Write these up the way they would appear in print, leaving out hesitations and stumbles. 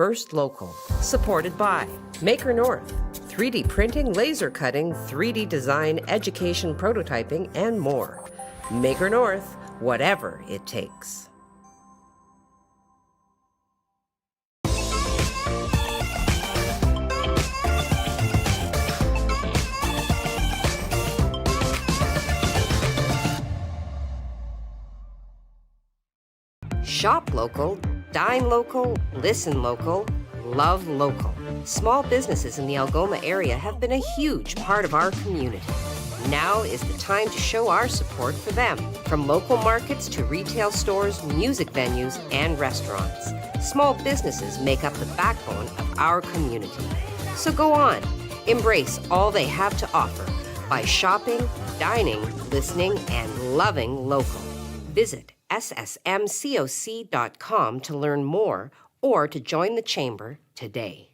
first local. Supported by Maker North, 3D printing, laser cutting, 3D design, education, prototyping, and more. Maker North, whatever it takes. Shop local, dine local, listen local, love local. Small businesses in the Algoma area have been a huge part of our community. Now is the time to show our support for them. From local markets to retail stores, music venues, and restaurants. Small businesses make up the backbone of our community. So go on, embrace all they have to offer by shopping, dining, listening, and loving local. Visit ssmcoc.com to learn more or to join the Chamber today.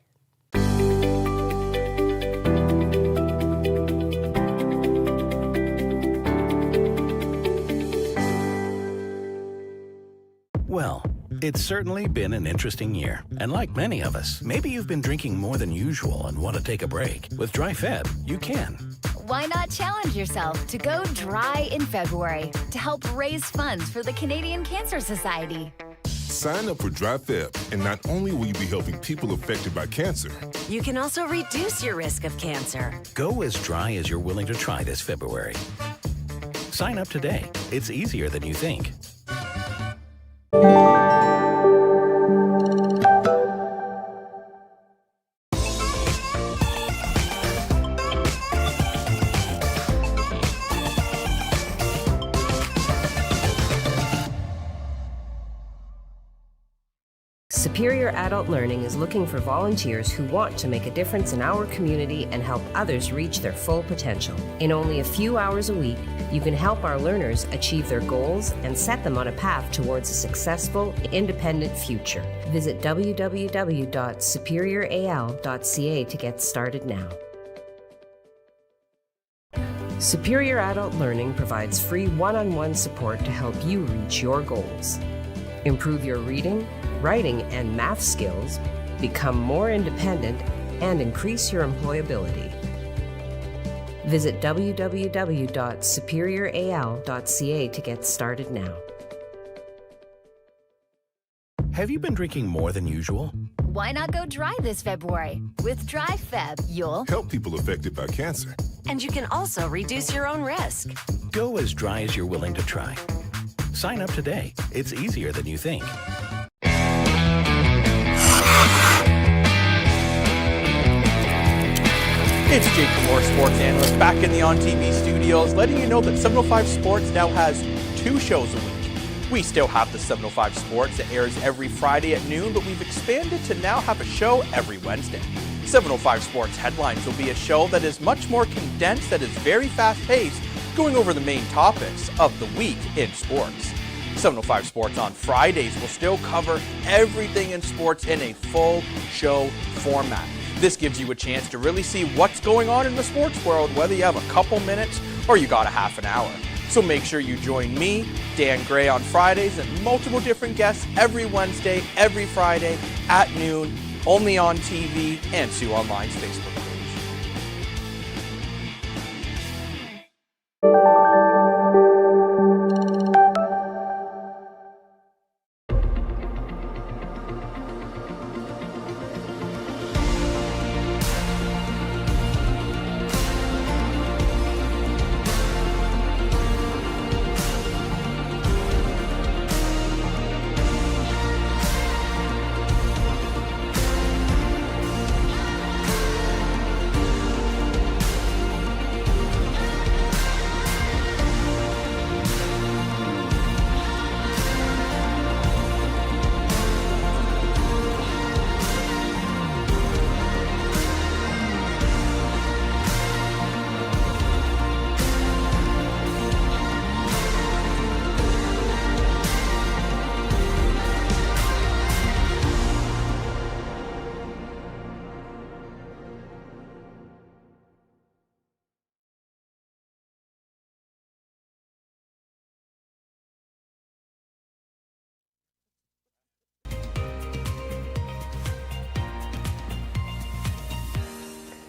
Well, it's certainly been an interesting year. And like many of us, maybe you've been drinking more than usual and want to take a break. With Dry Feb, you can. Why not challenge yourself to go dry in February to help raise funds for the Canadian Cancer Society? Sign up for Dry Feb, and not only will you be helping people affected by cancer, you can also reduce your risk of cancer. Go as dry as you're willing to try this February. Sign up today. It's easier than you think. Superior Adult Learning is looking for volunteers who want to make a difference in our community and help others reach their full potential. In only a few hours a week, you can help our learners achieve their goals and set them on a path towards a successful, independent future. Visit www.superioral.ca to get started now. Superior Adult Learning provides free one-on-one support to help you reach your goals. Improve your reading, writing, and math skills, become more independent, and increase your employability. Visit www.superioral.ca to get started now. Have you been drinking more than usual? Why not go dry this February? With Dry Feb, you'll help people affected by cancer. And you can also reduce your own risk. Go as dry as you're willing to try. Sign up today. It's easier than you think. It's Jake Moore, sports analyst, back in the On TV studios, letting you know that 705 Sports now has 2 shows a week. We still have the 705 Sports that airs every Friday at noon, but we've expanded to now have a show every Wednesday. 705 Sports Headlines will be a show that is much more condensed, that is very fast-paced, going over the main topics of the week in sports. 705 Sports on Fridays will still cover everything in sports in a full show format. This gives you a chance to really see what's going on in the sports world, whether you have a couple minutes or you got a half an hour. So make sure you join me, Dan Gray, on Fridays and multiple different guests every Wednesday, every Friday at noon, only on TV and Sioux Online's Facebook page.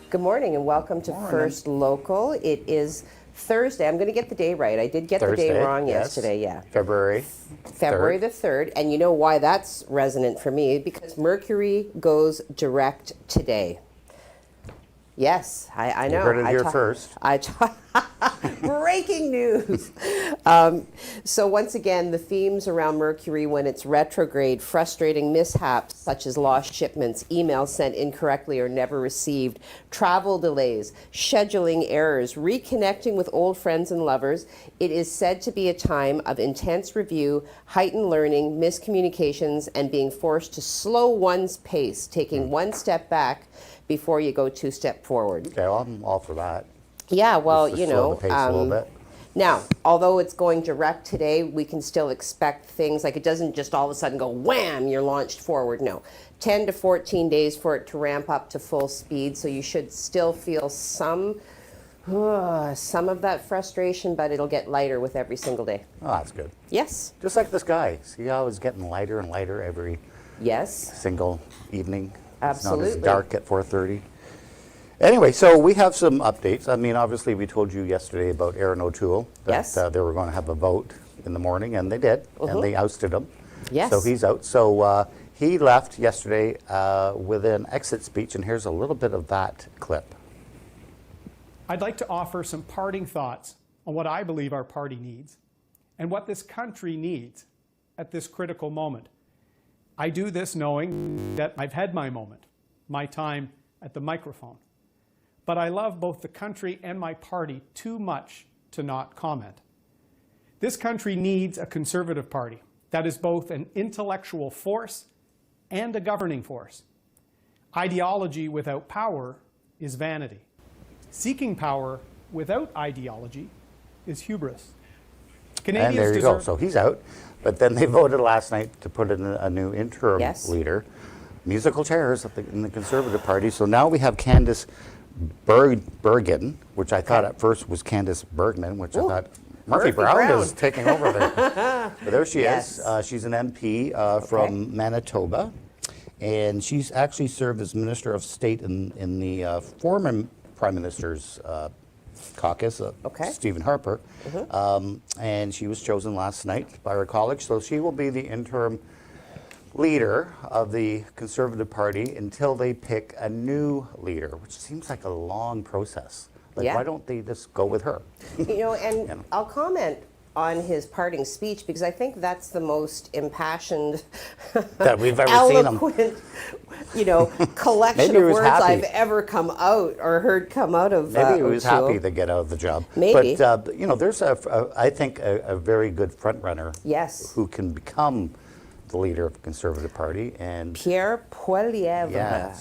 Good morning and welcome to First Local. It is Thursday. I'm going to get the day right. I did get the day wrong yesterday, yeah. February the 3rd. And you know why that's resonant for me? Because Mercury goes direct today. Yes, I know. You heard it here first. Breaking news. So once again, the themes around Mercury when it's retrograde, frustrating mishaps such as lost shipments, emails sent incorrectly or never received, travel delays, scheduling errors, reconnecting with old friends and lovers. It is said to be a time of intense review, heightened learning, miscommunications, and being forced to slow one's pace, taking one step back before you go two steps forward. Okay, well, I'm all for that. Yeah, well, Just to slow the pace a little bit. Now, although it's going direct today, we can still expect things like it doesn't just all of a sudden go wham, you're launched forward. No, 10 to 14 days for it to ramp up to full speed. So you should still feel some of that frustration, but it'll get lighter with every single day. Oh, that's good. Yes. Just like the sky. See how it's getting lighter and lighter every single evening. Absolutely. It's not as dark at 4:30. Anyway, so we have some updates. I mean, obviously, we told you yesterday about Aaron O'Toole that they were going to have a vote in the morning, and they did, and they ousted him. Yes. So he's out. So he left yesterday with an exit speech, and here's a little bit of that clip. I'd like to offer some parting thoughts on what I believe our party needs and what this country needs at this critical moment. I do this knowing that I've had my moment, my time at the microphone. But I love both the country and my party too much to not comment. This country needs a Conservative Party that is both an intellectual force and a governing force. Ideology without power is vanity. Seeking power without ideology is hubris. Canadians and there you go. So he's out. But then they voted last night to put in a new interim leader. Musical chairs in the Conservative Party. So now we have Candice Bergen, which I thought at first was Candice Bergman, which I thought Murphy Brown is taking over there. But there she is. She's an MP from Manitoba. And she's actually served as Minister of State in the former Prime Minister's caucus, Stephen Harper, and she was chosen last night by her college, so she will be the interim leader of the Conservative Party until they pick a new leader, which seems like a long process. Like, why don't they just go with her? And I'll comment on his parting speech because I think that's the most impassioned that we've ever eloquent, seen him. Collection of words I've ever come out or heard come out of Maybe he was happy to get out of the job. Maybe. But, there's, I think, a very good front runner who can become the leader of the Conservative Party. And Pierre Poilievre.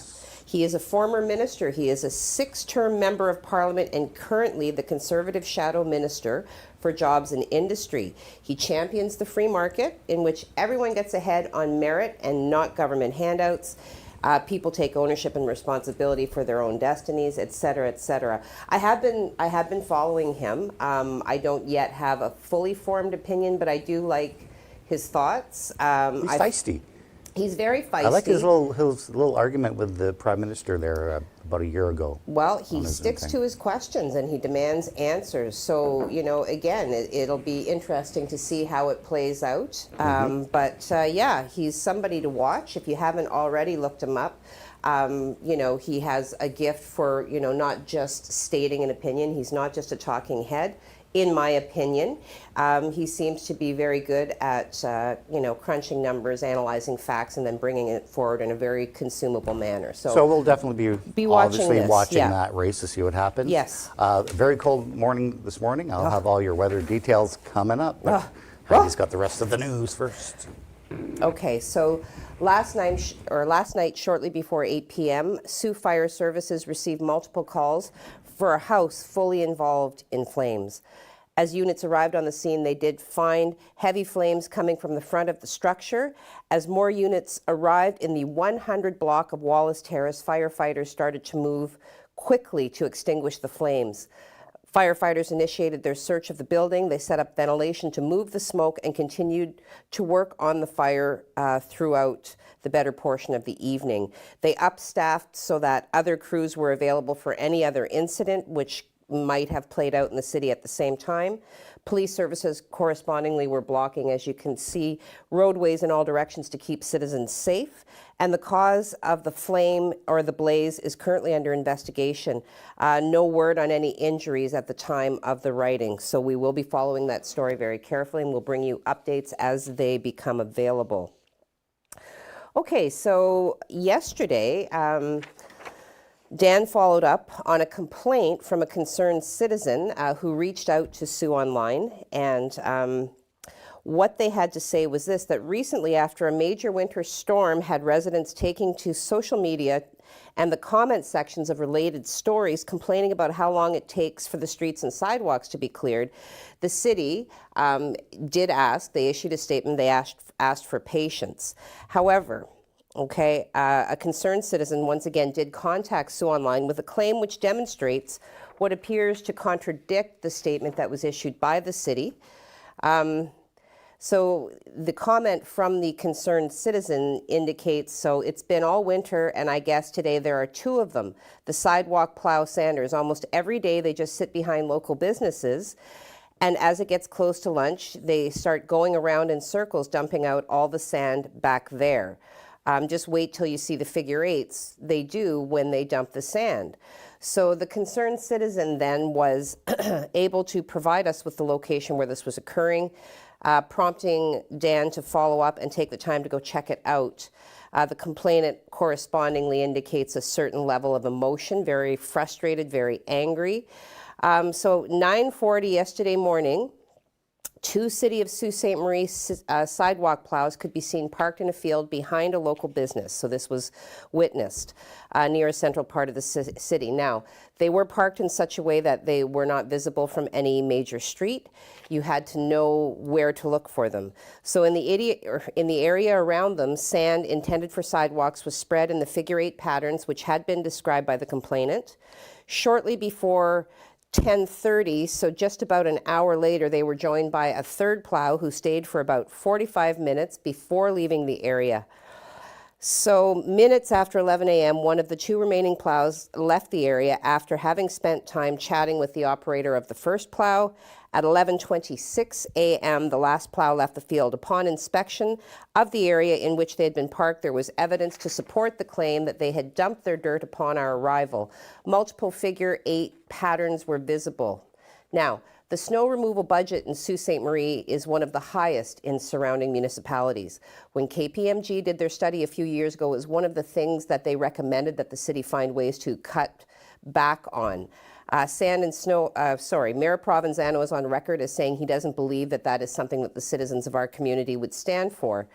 He is a former minister. He is a 6-term member of Parliament and currently the Conservative Shadow Minister for Jobs and Industry. He champions the free market in which everyone gets ahead on merit and not government handouts. People take ownership and responsibility for their own destinies, et cetera, et cetera. I have been following him. I don't yet have a fully formed opinion, but I do like his thoughts. He's feisty. He's very feisty. I like his little argument with the Prime Minister there about a year ago. Well, he sticks to his questions and he demands answers. So, again, it'll be interesting to see how it plays out. But he's somebody to watch. If you haven't already looked him up, he has a gift for, not just stating an opinion. He's not just a talking head. In my opinion, he seems to be very good at, crunching numbers, analyzing facts, and then bringing it forward in a very consumable manner. So we'll definitely be watching that race to see what happens. Yes. Very cold morning this morning. I'll have all your weather details coming up. But Heidi's got the rest of the news first. Okay, so last night, shortly before 8 p.m., Sault Fire Services received multiple calls for a house fully involved in flames. As units arrived on the scene, they did find heavy flames coming from the front of the structure. As more units arrived in the 100 block of Wallace Terrace, firefighters started to move quickly to extinguish the flames. Firefighters initiated their search of the building. They set up ventilation to move the smoke and continued to work on the fire throughout the better portion of the evening. They upstaffed so that other crews were available for any other incident which might have played out in the city at the same time. Police services correspondingly were blocking, as you can see, roadways in all directions to keep citizens safe. And the cause of the flame or the blaze is currently under investigation. No word on any injuries at the time of the writing. So we will be following that story very carefully, and we'll bring you updates as they become available. Okay, so yesterday, Dan followed up on a complaint from a concerned citizen who reached out to Sue Online, and what they had to say was this, that recently after a major winter storm had residents taking to social media and the comment sections of related stories complaining about how long it takes for the streets and sidewalks to be cleared, the city did ask, they issued a statement, they asked for patience. However, a concerned citizen once again did contact Sue Online with a claim which demonstrates what appears to contradict the statement that was issued by the city. So the comment from the concerned citizen indicates, so it's been all winter and I guess today there are two of them, the sidewalk plow sanders. Almost every day they just sit behind local businesses, and as it gets close to lunch, they start going around in circles dumping out all the sand back there. Just wait till you see the figure eights they do when they dump the sand. So the concerned citizen then was able to provide us with the location where this was occurring, prompting Dan to follow up and take the time to go check it out. The complainant correspondingly indicates a certain level of emotion, very frustrated, very angry. So 9:40 yesterday morning, two City of Sault Ste. Marie sidewalk plows could be seen parked in a field behind a local business. So this was witnessed near a central part of the city. Now, they were parked in such a way that they were not visible from any major street. You had to know where to look for them. So in the area around them, sand intended for sidewalks was spread in the figure eight patterns, which had been described by the complainant. Shortly before 10:30, so just about an hour later, they were joined by a third plow who stayed for about 45 minutes before leaving the area. So minutes after 11 a.m., one of the two remaining plows left the area after having spent time chatting with the operator of the first plow. At 11:26 a.m., the last plow left the field. Upon inspection of the area in which they had been parked, there was evidence to support the claim that they had dumped their dirt upon our arrival. Multiple figure eight patterns were visible. Now, the snow removal budget in Sault Ste. Marie is one of the highest in surrounding municipalities. When KPMG did their study a few years ago, it was one of the things that they recommended that the city find ways to cut back on. Sand and snow, Mayor Provenzano is on record as saying he doesn't believe that that is something that the citizens of our community would stand for.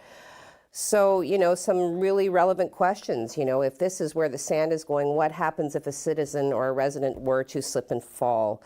So, some really relevant questions. If this is where the sand is going, what happens if a citizen or a resident were to slip and fall?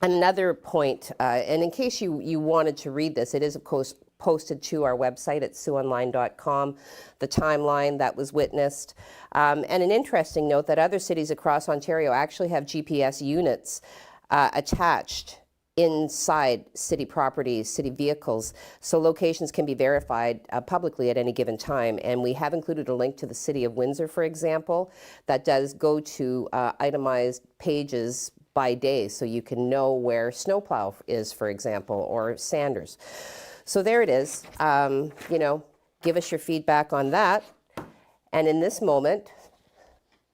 Another point, and in case you wanted to read this, it is of course posted to our website at siouxonline.com, the timeline that was witnessed. And an interesting note that other cities across Ontario actually have GPS units attached inside city properties, city vehicles, so locations can be verified publicly at any given time. And we have included a link to the City of Windsor, for example, that does go to itemized pages by day, so you can know where snowplow is, for example, or sanders. So there it is. Give us your feedback on that. And in this moment,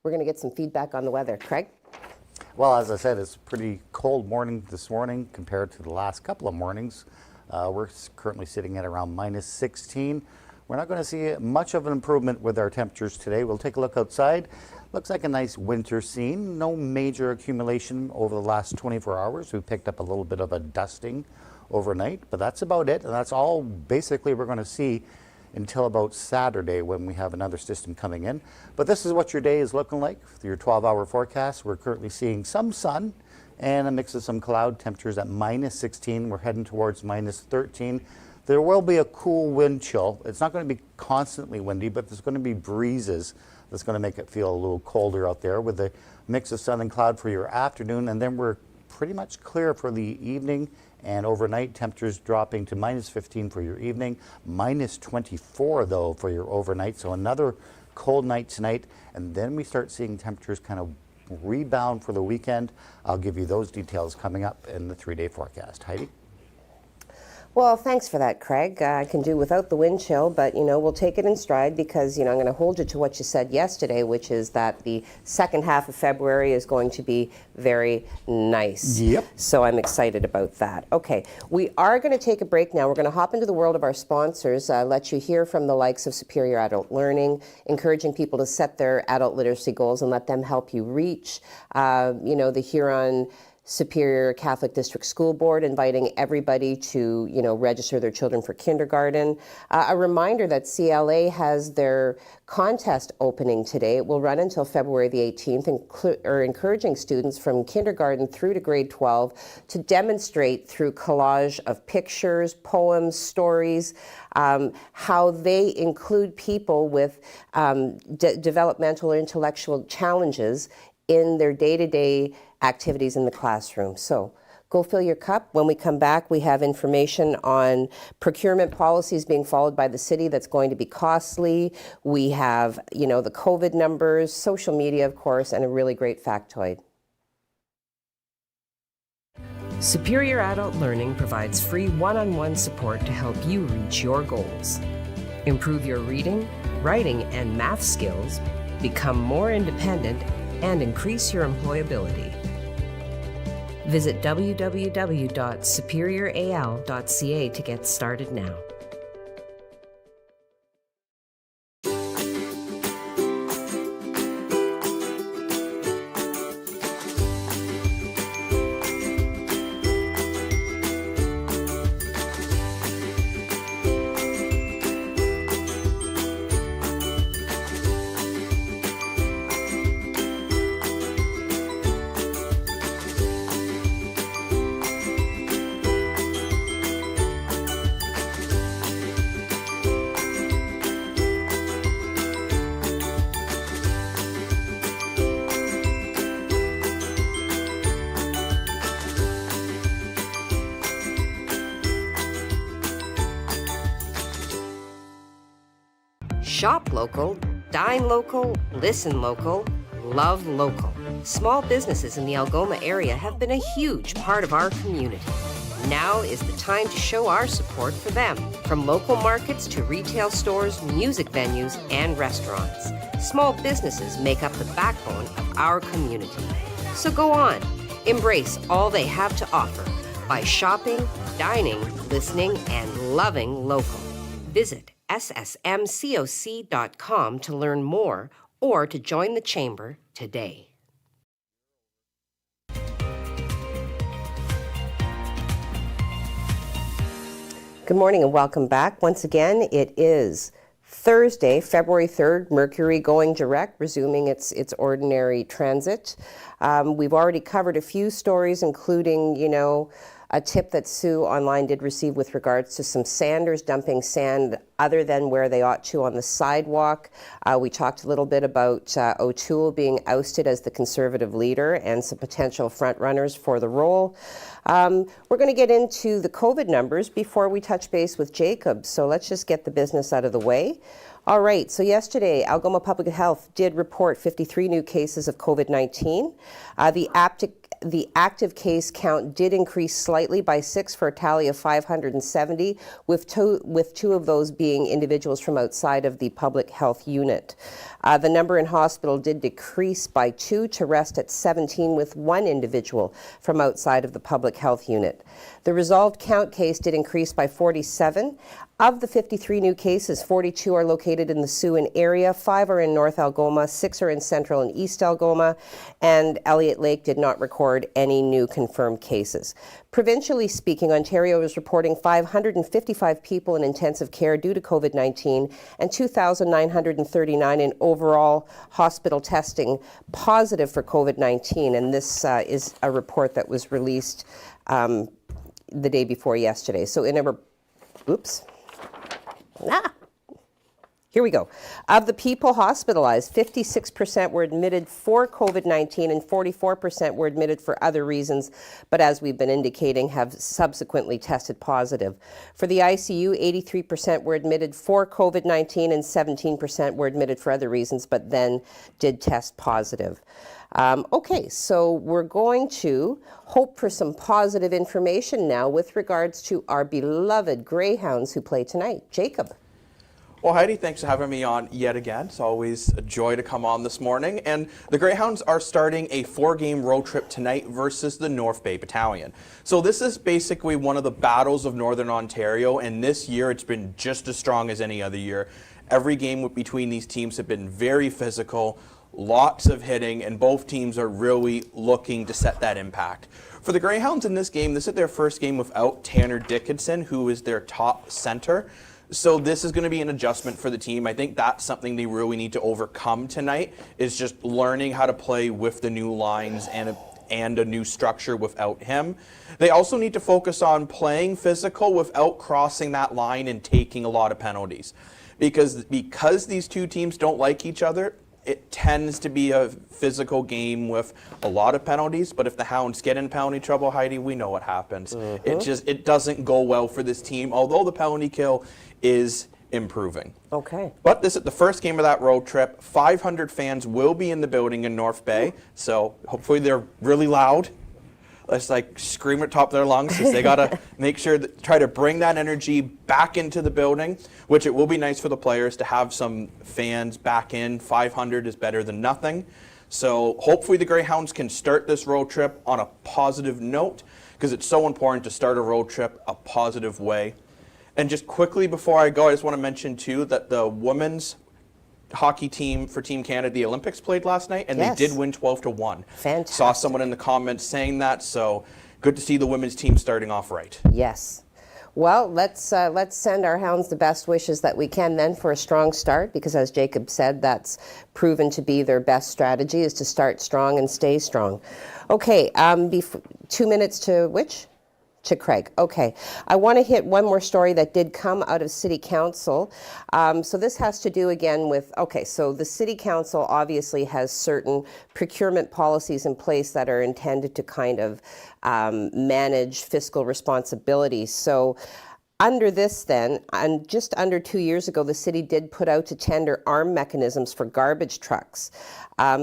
we're going to get some feedback on the weather. Craig? Well, as I said, it's a pretty cold morning this morning compared to the last couple of mornings. We're currently sitting at around -16. We're not going to see much of an improvement with our temperatures today. We'll take a look outside. Looks like a nice winter scene. No major accumulation over the last 24 hours. We picked up a little bit of a dusting overnight, but that's about it. And that's all basically we're going to see until about Saturday when we have another system coming in. But this is what your day is looking like. For your 12-hour forecast, we're currently seeing some sun and a mix of some cloud. Temperatures at -16. We're heading towards -13. There will be a cool wind chill. It's not going to be constantly windy, but there's going to be breezes that's going to make it feel a little colder out there with a mix of sun and cloud for your afternoon. And then we're pretty much clear for the evening and overnight. Temperatures dropping to -15 for your evening, -24 though for your overnight. So another cold night tonight. And then we start seeing temperatures kind of rebound for the weekend. I'll give you those details coming up in the 3-day forecast. Heidi? Well, thanks for that, Craig. I can do without the wind chill, but, we'll take it in stride because, I'm going to hold you to what you said yesterday, which is that the second half of February is going to be very nice. Yep. So I'm excited about that. Okay, we are going to take a break now. We're going to hop into the world of our sponsors, let you hear from the likes of Superior Adult Learning, encouraging people to set their adult literacy goals and let them help you reach, the Huron Superior Catholic District School Board, inviting everybody to, register their children for kindergarten. A reminder that CLA has their contest opening today. It will run until February the 18th, encouraging students from kindergarten through to grade 12 to demonstrate through collage of pictures, poems, stories, how they include people with developmental or intellectual challenges in their day-to-day activities in the classroom. So go fill your cup. When we come back, we have information on procurement policies being followed by the city that's going to be costly. We have, the COVID numbers, social media, of course, and a really great factoid. Superior Adult Learning provides free one-on-one support to help you reach your goals. Improve your reading, writing, and math skills, become more independent, and increase your employability. Visit www.superioral.ca to get started now. Shop local, dine local, listen local, love local. Small businesses in the Algoma area have been a huge part of our community. Now is the time to show our support for them. From local markets to retail stores, music venues, and restaurants. Small businesses make up the backbone of our community. So go on, embrace all they have to offer by shopping, dining, listening, and loving local. Visit ssmcoc.com to learn more or to join the chamber today. Good morning and welcome back. Once again, it is Thursday, February 3rd, Mercury going direct, resuming its ordinary transit. We've already covered a few stories, including, a tip that Sue online did receive with regards to some sanders dumping sand other than where they ought to on the sidewalk. We talked a little bit about O'Toole being ousted as the Conservative leader and some potential front runners for the role. We're going to get into the COVID numbers before we touch base with Jacob. So let's just get the business out of the way. All right, so yesterday, Algoma Public Health did report 53 new cases of COVID-19. The active case count did increase slightly by 6 for a tally of 570, with two of those being individuals from outside of the public health unit. The number in hospital did decrease by 2 to rest at 17, with 1 individual from outside of the public health unit. The resolved count case did increase by 47. Of the 53 new cases, 42 are located in the Siouan area, 5 are in North Algoma, 6 are in Central and East Algoma, and Elliott Lake did not record any new confirmed cases. Provincially speaking, Ontario is reporting 555 people in intensive care due to COVID-19 and 2,939 in overall hospital testing positive for COVID-19. And this is a report that was released the day before yesterday. So in a Oops. Here we go. Of the people hospitalized, 56% were admitted for COVID-19 and 44% were admitted for other reasons, but as we've been indicating, have subsequently tested positive. For the ICU, 83% were admitted for COVID-19 and 17% were admitted for other reasons, but then did test positive. Okay, so we're going to hope for some positive information now with regards to our beloved Greyhounds who play tonight. Jacob. Well, Heidi, thanks for having me on yet again. It's always a joy to come on this morning. And the Greyhounds are starting a 4-game road trip tonight versus the North Bay Battalion. So this is basically one of the battles of Northern Ontario, and this year it's been just as strong as any other year. Every game between these teams have been very physical, lots of hitting, and both teams are really looking to set that impact. For the Greyhounds in this game, this is their first game without Tanner Dickinson, who is their top center. So this is going to be an adjustment for the team. I think that's something they really need to overcome tonight, is just learning how to play with the new lines and a new structure without him. They also need to focus on playing physical without crossing that line and taking a lot of penalties. Because these two teams don't like each other, it tends to be a physical game with a lot of penalties, but if the Hounds get in penalty trouble, Heidi, we know what happens. It doesn't go well for this team, although the penalty kill is improving. Okay. But this is the first game of that road trip. 500 fans will be in the building in North Bay, so hopefully they're really loud. Let's scream at the top of their lungs, because they got to make sure that try to bring that energy back into the building, which it will be nice for the players to have some fans back in. 500 is better than nothing. So hopefully the Greyhounds can start this road trip on a positive note, because it's so important to start a road trip a positive way. And just quickly before I go, I just want to mention too that the women's hockey team for Team Canada, the Olympics, played last night, and yes, they did win 12-1. Fantastic. Saw someone in the comments saying that, so good to see the women's team starting off right. Yes. Well, let's send our Hounds the best wishes that we can then for a strong start, because as Jacob said, that's proven to be their best strategy, is to start strong and stay strong. Okay, 2 minutes to which? To Craig. Okay. I want to hit one more story that did come out of City Council. So this has to do again with, okay, so the City Council obviously has certain procurement policies in place that are intended to kind of manage fiscal responsibility. So under this then, and just under 2 years ago, the city did put out to tender arm mechanisms for garbage trucks.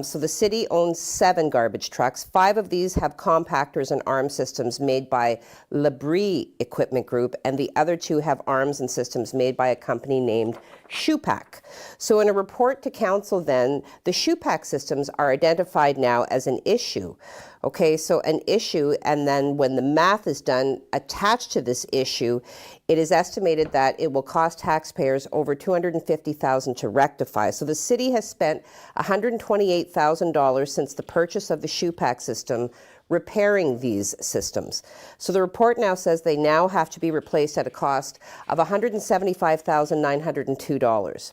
So the city owns 7 garbage trucks. 5 of these have compactors and arm systems made by Labrie Equipment Group, and the other 2 have arms and systems made by a company named Shoepack. So in a report to council then, the Shoepack systems are identified now as an issue. Okay, so an issue, and then when the math is done attached to this issue, it is estimated that it will cost taxpayers over $250,000 to rectify. So the city has spent $128,000 since the purchase of the Shoepack system repairing these systems. So the report now says they now have to be replaced at a cost of $175,902.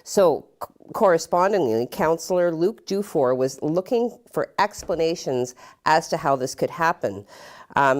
So correspondingly, Councillor Luke Dufour was looking for explanations as to how this could happen.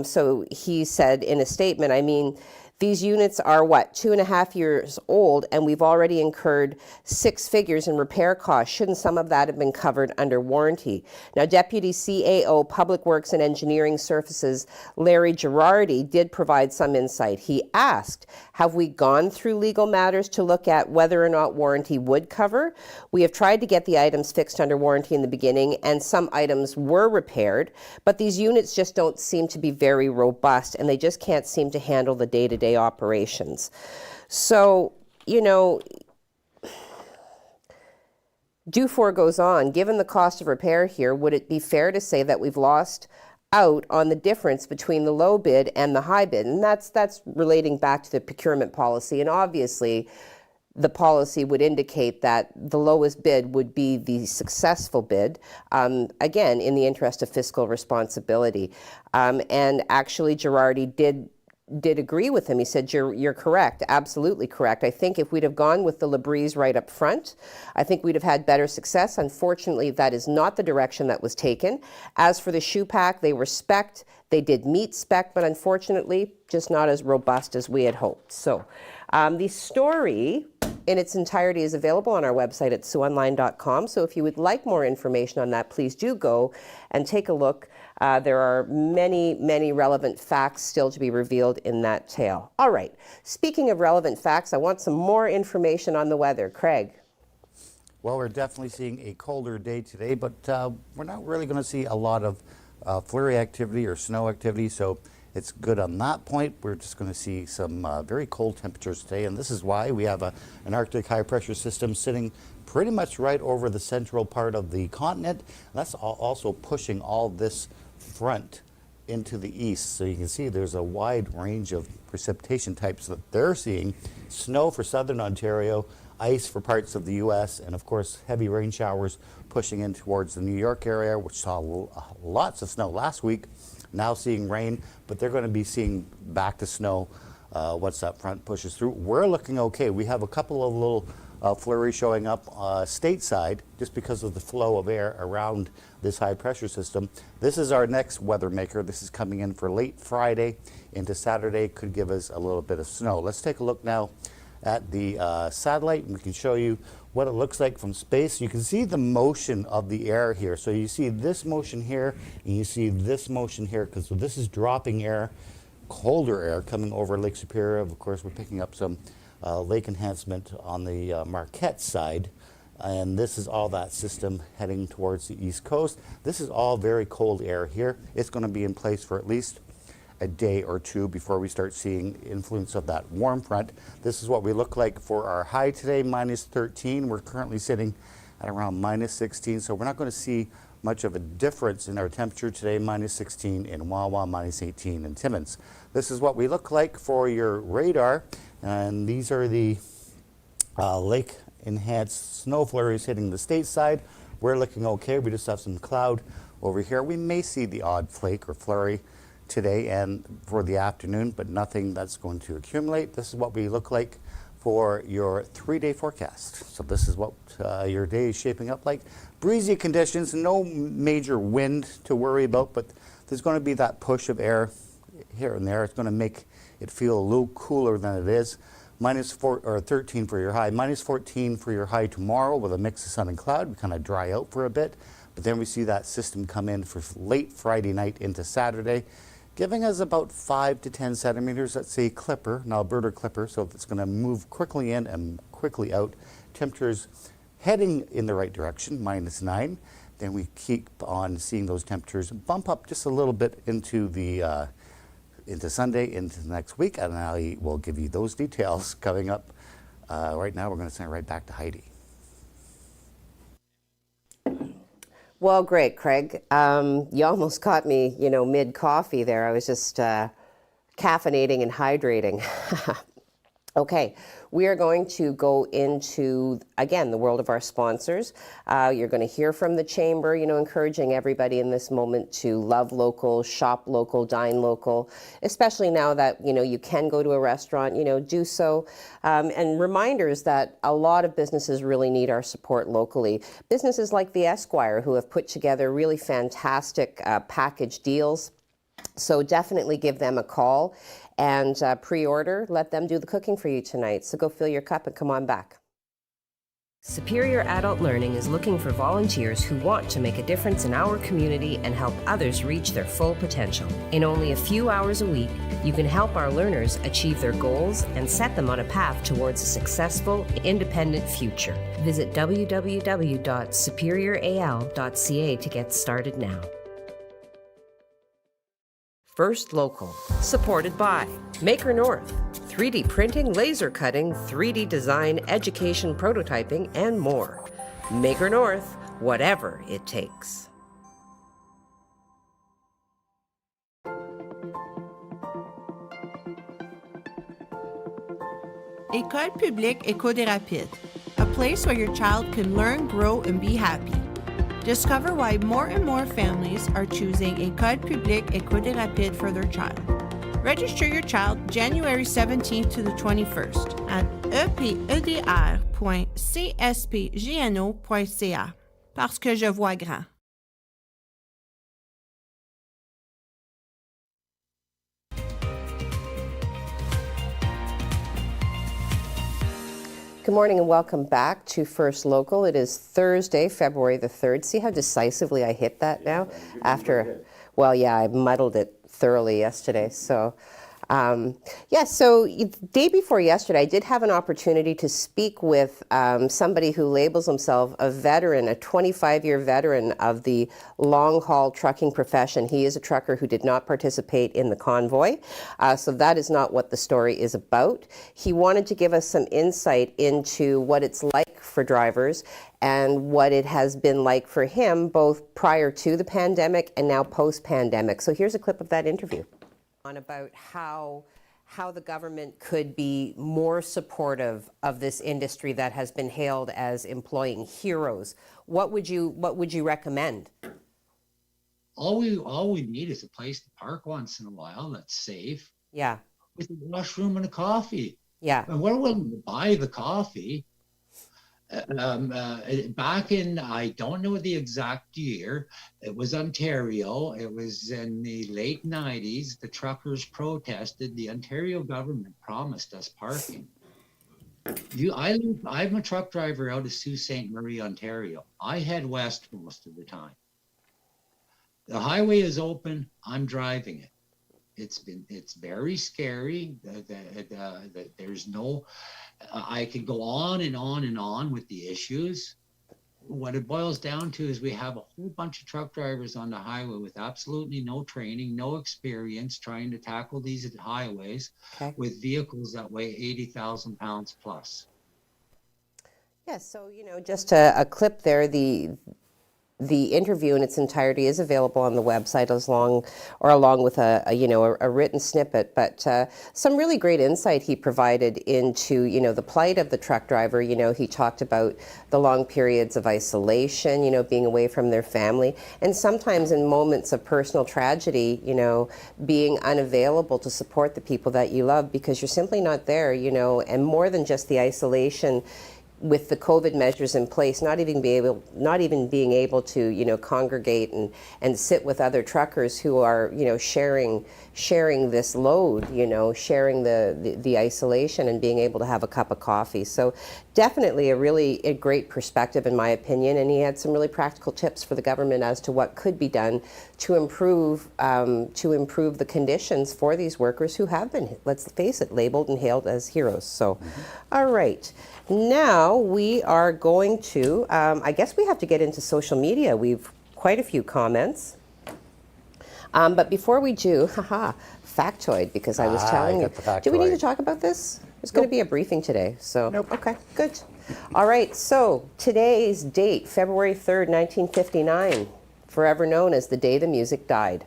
So he said in a statement, I mean, these units are, 2.5 years old, and we've already incurred 6 figures in repair costs. Shouldn't some of that have been covered under warranty? Now, Deputy CAO Public Works and Engineering Services, Larry Girardi, did provide some insight. He asked, have we gone through legal matters to look at whether or not warranty would cover? We have tried to get the items fixed under warranty in the beginning, and some items were repaired, but these units just don't seem to be very robust, and they just can't seem to handle the day-to-day operations. So, Dufour goes on, given the cost of repair here, would it be fair to say that we've lost out on the difference between the low bid and the high bid? And that's relating back to the procurement policy. And obviously, the policy would indicate that the lowest bid would be the successful bid, again, in the interest of fiscal responsibility. And actually, Girardi did did agree with him. He said, you're correct, absolutely correct. I think if we'd have gone with the LeBreeze right up front, I think we'd have had better success. Unfortunately, that is not the direction that was taken. As for the shoe pack, they were spec'd. They did meet spec, but unfortunately, just not as robust as we had hoped. So the story in its entirety is available on our website at SiouxOnline.com. So if you would like more information on that, please do go and take a look. There are many, many relevant facts still to be revealed in that tale. All right, speaking of relevant facts, I want some more information on the weather. Craig. Well, we're definitely seeing a colder day today, but we're not really going to see a lot of flurry activity or snow activity, so it's good on that point. We're just going to see some very cold temperatures today, and this is why we have an Arctic high-pressure system sitting pretty much right over the central part of the continent. That's also pushing all this front into the east. So you can see there's a wide range of precipitation types that they're seeing. Snow for southern Ontario, ice for parts of the U.S., and of course heavy rain showers pushing in towards the New York area, which saw lots of snow last week. Now seeing rain, but they're going to be seeing back to snow once that front pushes through. We're looking okay. We have a couple of little flurries showing up stateside just because of the flow of air around this high pressure system. This is our next weather maker. This is coming in for late Friday into Saturday. Could give us a little bit of snow. Let's take a look now at the satellite, and we can show you what it looks like from space. You can see the motion of the air here. So you see this motion here, and you see this motion here, because this is dropping air, colder air coming over Lake Superior. Of course, we're picking up some lake enhancement on the Marquette side, and this is all that system heading towards the east coast. This is all very cold air here. It's going to be in place for at least a day or two before we start seeing influence of that warm front. This is what we look like for our high today, minus 13. We're currently sitting at around minus 16, so we're not going to see much of a difference in our temperature today, minus 16 in Wawa, minus 18 in Timmins. This is what we look like for your radar, and these are the lake enhanced snow flurries hitting the stateside. We're looking okay. We just have some cloud over here. We may see the odd flake or flurry today and for the afternoon, but nothing that's going to accumulate. This is what we look like for your 3-day forecast. So this is what your day is shaping up like. Breezy conditions, no major wind to worry about, but there's going to be that push of air here and there. It's going to make it feel a little cooler than it is. Minus 13 for your high, minus 14 for your high tomorrow with a mix of sun and cloud. We kind of dry out for a bit, but then we see that system come in for late Friday night into Saturday, giving us about 5 to 10 centimeters. That's a clipper, an Alberta clipper, so it's going to move quickly in and quickly out. Temperatures heading in the right direction, minus 9. Then we keep on seeing those temperatures bump up just a little bit into the into Sunday, into the next week, and I will give you those details coming up. Right now, we're going to send it right back to Heidi. Well, great, Craig. You almost caught me, mid-coffee there. I was just caffeinating and hydrating. Okay, we are going to go into, again, the world of our sponsors. You're going to hear from the Chamber, encouraging everybody in this moment to love local, shop local, dine local, especially now that, you can go to a restaurant, do so. And reminders that a lot of businesses really need our support locally. Businesses like the Esquire, who have put together really fantastic package deals. So definitely give them a call and pre-order. Let them do the cooking for you tonight. So go fill your cup and come on back. Superior Adult Learning is looking for volunteers who want to make a difference in our community and help others reach their full potential. In only a few hours a week, you can help our learners achieve their goals and set them on a path towards a successful, independent future. Visit www.superioral.ca to get started now. First Local, supported by Maker North, 3D printing, laser cutting, 3D design, education, prototyping, and more. Maker North, whatever it takes. École publique Éco des Rapides, a place where your child can learn, grow, and be happy. Discover why more and more families are choosing École publique Éco des Rapides for their child. Register your child January 17th to the 21st at epedr.cspgno.ca. Parce que je vois grand. Good morning and welcome back to First Local. It is Thursday, February the 3rd. See how decisively I hit that now? Well, yeah, I muddled it thoroughly yesterday. So, so day before yesterday, I did have an opportunity to speak with somebody who labels himself a veteran, a 25-year veteran of the long-haul trucking profession. He is a trucker who did not participate in the convoy, so that is not what the story is about. He wanted to give us some insight into what it's like for drivers and what it has been like for him, both prior to the pandemic and now post-pandemic. So here's a clip of that interview. On about how the government could be more supportive of this industry that has been hailed as employing heroes. What would you recommend? All we need is a place to park once in a while that's safe. Yeah. With a washroom and a coffee. Yeah. And we're willing to buy the coffee. Back in, I don't know the exact year, it was Ontario, it was in the late 90s, the truckers protested, the Ontario government promised us parking. I'm a truck driver out of Sault Ste. Marie, Ontario. I head west most of the time. The highway is open, I'm driving it. It's very scary that there's no, I could go on and on and on with the issues. What it boils down to is we have a whole bunch of truck drivers on the highway with absolutely no training, no experience trying to tackle these highways with vehicles that weigh 80,000 pounds plus. Yeah, so, just a clip there, the interview in its entirety is available on the website along with a written snippet, but some really great insight he provided into, the plight of the truck driver. He talked about the long periods of isolation, being away from their family, and sometimes in moments of personal tragedy, being unavailable to support the people that you love because you're simply not there, and more than just the isolation with the COVID measures in place, not even being able to, congregate and sit with other truckers who are, sharing this load, sharing the isolation and being able to have a cup of coffee. So definitely a great perspective in my opinion, and he had some really practical tips for the government as to what could be done to improve the conditions for these workers who have been, let's face it, labeled and hailed as heroes. So, all right. Now we are going to, I guess we have to get into social media. We've quite a few comments. But before we do, factoid, because I was telling you. Do we need to talk about this? There's going to be a briefing today. So, okay, good. All right, so today's date, February 3rd, 1959, forever known as the day the music died.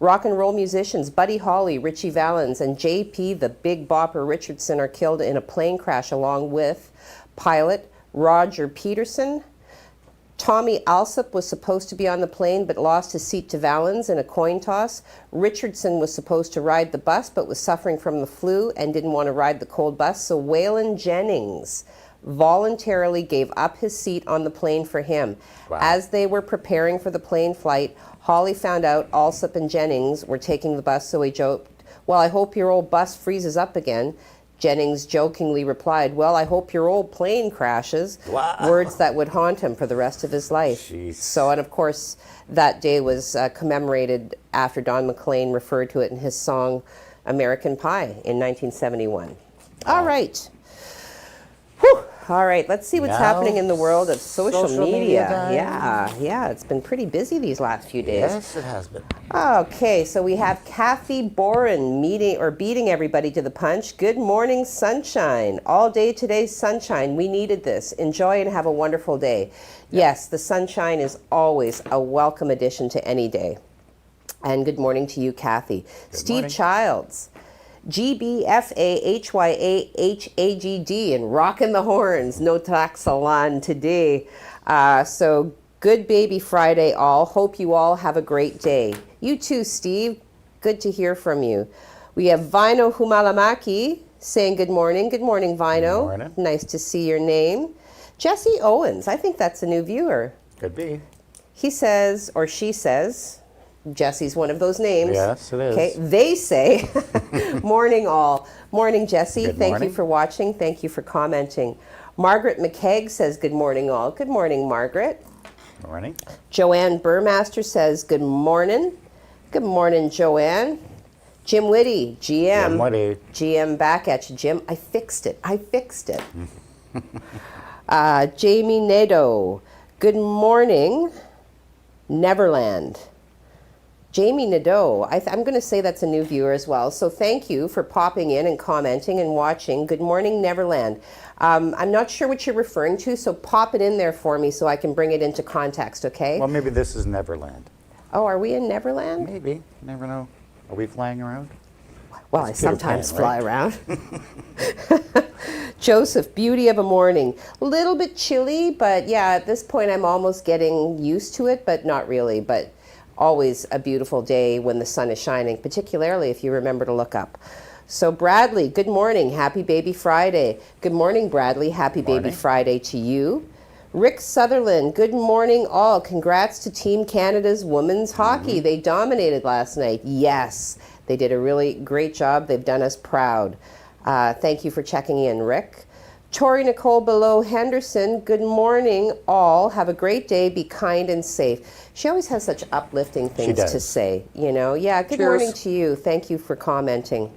Rock and roll musicians Buddy Holly, Ritchie Valens, and J.P. the Big Bopper Richardson are killed in a plane crash along with pilot Roger Peterson. Tommy Alsop was supposed to be on the plane but lost his seat to Valens in a coin toss. Richardson was supposed to ride the bus but was suffering from the flu and didn't want to ride the cold bus, so Waylon Jennings voluntarily gave up his seat on the plane for him. Wow. As they were preparing for the plane flight, Holly found out Alsop and Jennings were taking the bus, so he joked, "Well, I hope your old bus freezes up again." Jennings jokingly replied, "Well, I hope your old plane crashes." Wow. Words that would haunt him for the rest of his life. Jeez. So, and of course, that day was commemorated after Don McLean referred to it in his song American Pie in 1971. Wow. All right. Whew. All right, let's see what's happening in the world of social media. Yeah, it's been pretty busy these last few days. Yes, it has been. Okay, so we have Kathy Boren beating everybody to the punch. Good morning, sunshine. All day today, sunshine. We needed this. Enjoy and have a wonderful day. Yes, the sunshine is always a welcome addition to any day. And good morning to you, Kathy. Steve Childs. GBFAHYAHAGD and rockin' the horns, no taxalan today. So good baby Friday all. Hope you all have a great day. You too, Steve. Good to hear from you. We have Vino Humalamaki saying good morning. Good morning, Vino. Good morning. Nice to see your name. Jesse Owens, I think that's a new viewer. Could be. He says, or she says, Jesse's one of those names. Yes, it is. Okay, they say, morning all. Morning, Jesse. Good Thank morning. you for watching. Thank you for commenting. Margaret McKegg says, good morning all. Good morning, Margaret. Good morning. Joanne Burmaster says, good morning. Good morning, Joanne. Jim Whitty, GM. Jim Whitty. GM back at you, Jim. I fixed it. Jamie Nadeau, good morning, Neverland. Jamie Nadeau, I'm going to say that's a new viewer as well. So thank you for popping in and commenting and watching. Good morning, Neverland. I'm not sure what you're referring to, so pop it in there for me so I can bring it into context, okay? Well, maybe this is Neverland. Oh, are we in Neverland? Maybe. You never know. Are we flying around? Well, I It's Peter sometimes Pan, fly right? around. Joseph, beauty of a morning. A little bit chilly, but yeah, at this point I'm almost getting used to it, but not really. But always a beautiful day when the sun is shining, particularly if you remember to look up. So Bradley, good morning. Happy Baby Friday. Good morning, Bradley. Happy Baby Friday to you. Rick Sutherland, good morning all. Congrats to Team Canada's women's hockey. They dominated last night. Yes, they did a really great job. They've done us proud. Thank you for checking in, Rick. Tori Nicole Below Henderson, good morning all. Have a great day. Be kind and safe. She always has such uplifting things to say, you know. Yeah, good morning to you. Thank you for commenting.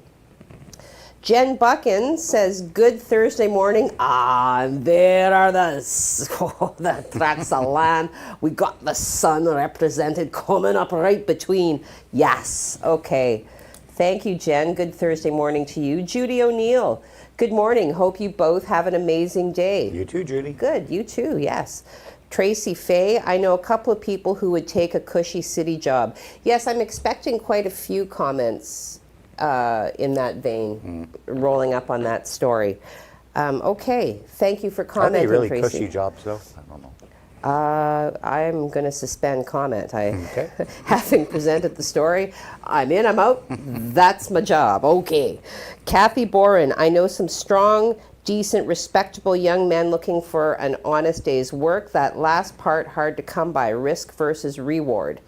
Jen Buchan says, good Thursday morning. And there are the tracts of land. We got the sun represented coming up right between. Yes, okay. Thank you, Jen. Good Thursday morning to you. Judy O'Neill, good morning. Hope you both have an amazing day. You too, Judy. Good, you too, yes. Tracy Fay, I know a couple of people who would take a cushy city job. Yes, I'm expecting quite a few comments in that vein, rolling up on that story. Okay, thank you for commenting, Are they really Tracy. cushy jobs, though? I don't know. I'm going to suspend comment. Having presented the story, I'm in, I'm out. That's my job. Okay. Kathy Boren, I know some strong, decent, respectable young men looking for an honest day's work. That last part hard to come by, risk versus reward.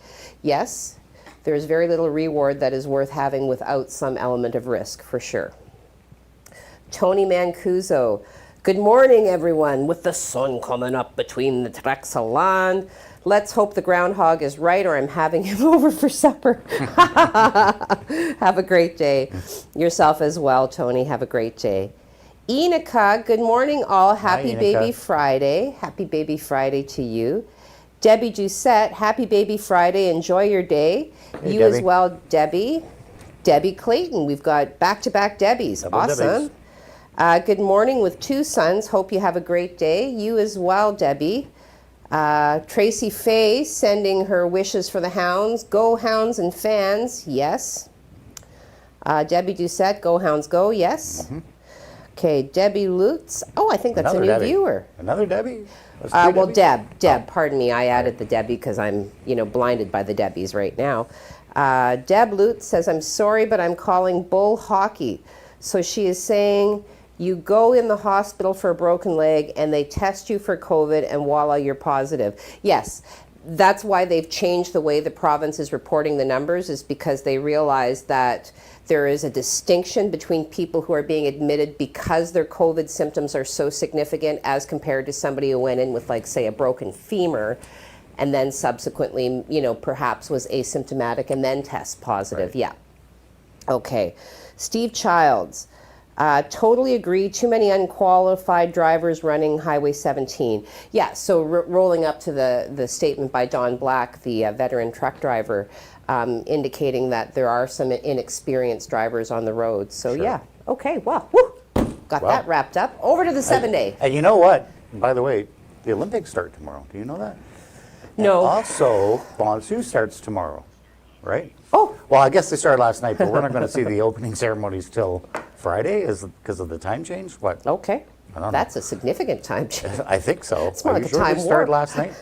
Yes, there's very little reward that is worth having without some element of risk, for sure. Tony Mancuso, good morning, everyone. With the sun coming up between the tracts of land, let's hope the groundhog is right or I'm having him over for supper. Have a great day. Yourself as well, Tony. Have a great day. Enika, good morning, all. Happy Baby Friday. Happy Baby Friday to you. Debbie Doucette, happy Baby Friday. Enjoy your day. Hey, you Debbie. as well, Debbie. Debbie Clayton. We've got back-to-back Debbies. Double Awesome. Good morning with two sons. Hope you have a great day. You as well, Debbie. Tracy Fay sending her wishes for the Hounds. Go Hounds and fans. Yes. Debbie Doucette, go Hounds, go. Yes. Okay, Debbie Lutz. Oh, I think that's Another a new Debbie. viewer. Another Debbie? Well, Deb, pardon me. I added the Debbie because I'm, blinded by the Debbies right now. Deb Lutz says, I'm sorry, but I'm calling bull hockey. So she is saying you go in the hospital for a broken leg and they test you for COVID and voila, you're positive. Yes, that's why they've changed the way the province is reporting the numbers, is because they realize that there is a distinction between people who are being admitted because their COVID symptoms are so significant as compared to somebody who went in with, like, say, a broken femur and then subsequently, perhaps was asymptomatic and then test positive. Right. Yeah. Okay. Steve Childs. Totally agree. Too many unqualified drivers running Highway 17. Yeah, so rolling up to the statement by Don Black, the veteran truck driver, indicating that there are some inexperienced drivers on the road. So yeah, okay, well, got that wrapped up. Over to the 7-day. And you know what? By the way, the Olympics start tomorrow. Do you know that? No. And also, Bonsu starts tomorrow, right? Oh. Well, I guess they started last night, but we're not going to see the opening ceremonies till Friday, because of the time change. What? Okay. I don't know. That's a significant time change. I think so. It's more Are like you a sure time they started warp. last night?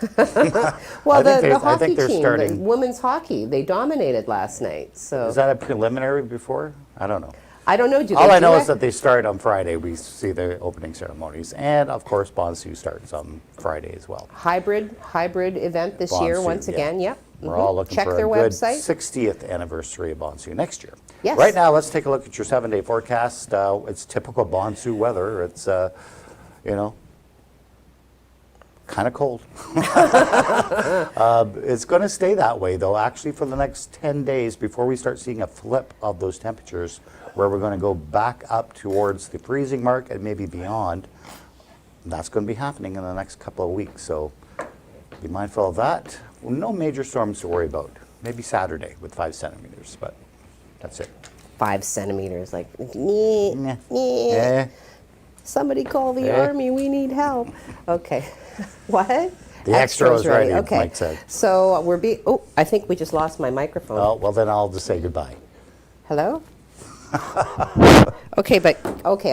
Well, the I hockey think they're team, the starting. women's hockey, they dominated last night. So Is that a preliminary before? I don't know. I don't know. All I know is that they start on Friday. We see the opening ceremonies, and of course, Bonsu starts on Friday as well. hybrid event this year Bonsu, once again. Yep. We're all looking Check for their a good website. 60th anniversary of Bonsu next year. Yes. Right now, let's take a look at your 7-day forecast. It's typical Bonsu weather. It's kind of cold. It's going to stay that way, though, actually, for the next 10 days before we start seeing a flip of those temperatures where we're going to go back up towards the freezing mark and maybe beyond. That's going to be happening in the next couple of weeks, so be mindful of that. No major storms to worry about. Maybe Saturday with 5 centimeters, but that's it. 5 centimeters, like, somebody call the army, we need help. Okay. What? The extra is ready, okay. Mike said. So I think we just lost my microphone. Oh, well, then I'll just say goodbye. Hello? Okay,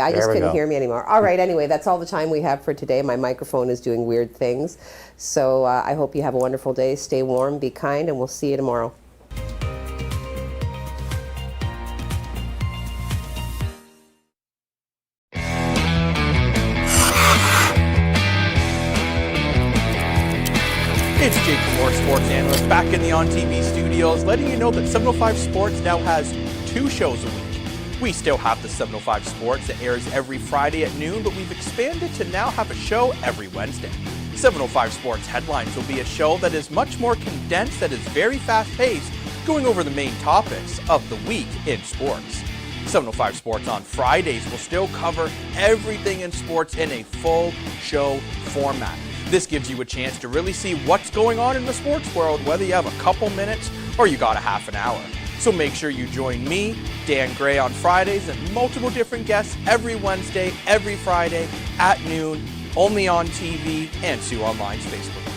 I just couldn't hear me anymore. All right, anyway, that's all the time we have for today. My microphone is doing weird things. So I hope you have a wonderful day. Stay warm, be kind, and we'll see you tomorrow. It's Jake Moore, sports analyst, back in the On TV studios, letting you know that 705 Sports now has 2 shows a week. We still have the 705 Sports that airs every Friday at noon, but we've expanded to now have a show every Wednesday. 705 Sports Headlines will be a show that is much more condensed, that is very fast-paced, going over the main topics of the week in sports. 705 Sports on Fridays will still cover everything in sports in a full show format. This gives you a chance to really see what's going on in the sports world, whether you have a couple minutes or you got a half an hour. So make sure you join me, Dan Gray, on Fridays and multiple different guests every Wednesday, every Friday at noon, only on TV and Sioux Online's Facebook.